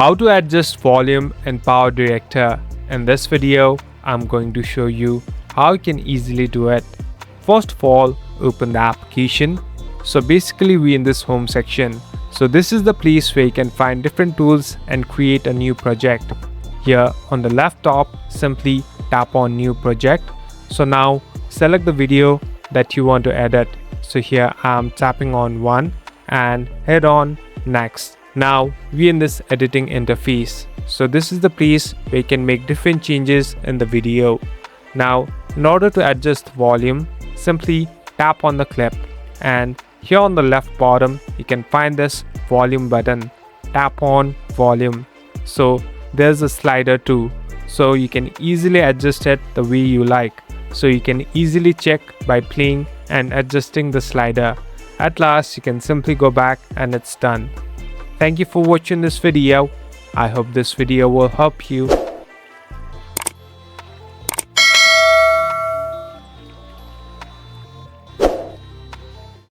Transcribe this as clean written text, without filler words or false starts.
How to adjust volume in Power Director. In this video, I'm going to show you how you can easily do it. First of all, open the application. So basically we're in this home section. So this is the place where you can find different tools and create a new project. Here on the left top, simply tap on new project. So now select the video that you want to edit. So here I'm tapping on one and head on next. Now we're in this editing interface. So this is the place where you can make different changes in the video. Now in order to adjust volume, simply tap on the clip, and here on the left bottom you can find this volume button. Tap on volume. So there's a slider too, so you can easily adjust it the way you like. So you can easily check by playing and adjusting the slider. At last you can simply go back and it's done. Thank you for watching this video. I hope this video will help you.